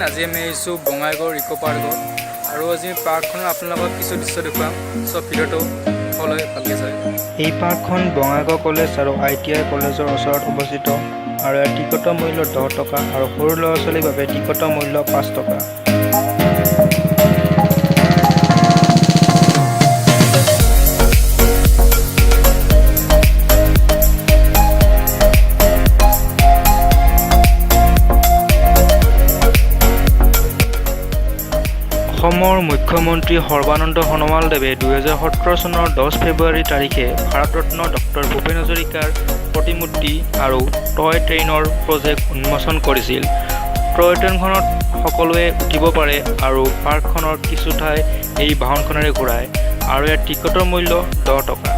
আজি আমি আহিছোঁ বঙাইগাঁও ইকো পাৰ্কত আৰু আজি পাৰ্কখনৰ আপোনালোকক কিছু দৃশ্য দেখুৱাম সব ভিডিঅ'টো ফলো ভালকৈ চাই। এই পাৰ্কখন বঙাইগাঁও কলেজ আৰু ITI কলেজৰ ওচৰত অৱস্থিত আৰু ইয়াৰ টিকটৰ মূল্য 10 টকা আৰু সৰু ল'ৰা ছোৱালীৰ বাবে টিকটৰ মূল্য 5 টকা। অসমৰ মুখ্যমন্ত্ৰী সৰ্বানন্দ সোণোৱালদেৱে 2017 চনৰ 10 ফেব্ৰুৱাৰী তাৰিখে ভাৰতৰত্ন ডক্টৰ ভূপেন হাজৰিকাৰ প্ৰতিমূৰ্তি আৰু টয় ট্ৰেইনৰ প্ৰজেক্ট উন্মোচন কৰিছিল। টয় ট্ৰেইনখনত সকলোৱে উঠিব পাৰে আৰু পাৰ্কখনৰ কিছু ঠাই এই বাহনখনেৰে ঘূৰায় আৰু ইয়াৰ টিকটৰ মূল্য 10 টকা।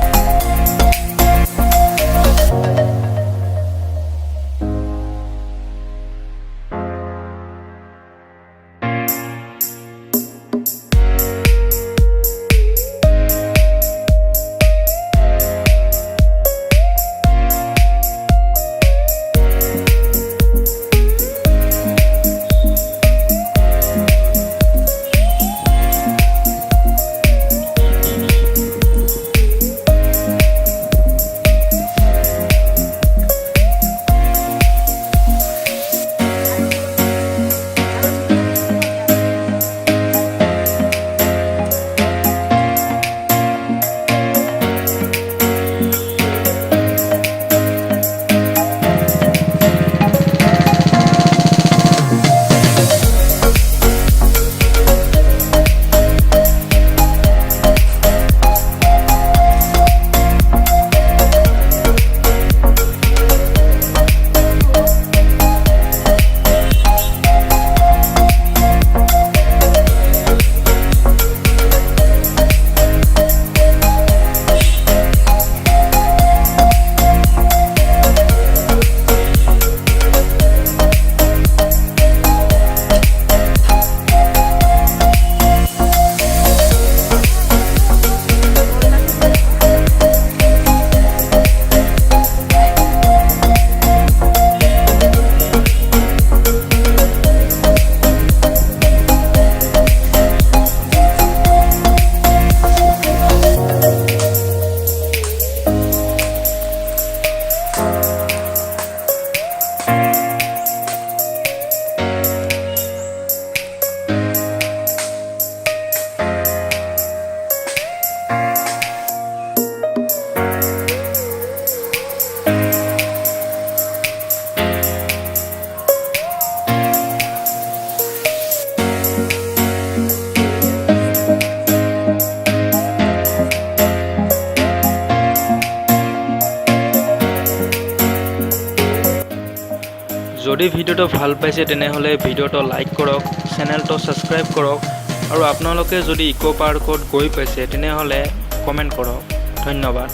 যদি ভিডিওটো ভাল পাইছে তেনেহলে ভিডিওটো লাইক কৰক, চেনেলটো সাবস্ক্ৰাইব কৰক আৰু আপোনালোকে যদি ইকো পাৰ্কত গৈ পাইছে তেনেহলে কমেন্ট কৰক। ধন্যবাদ।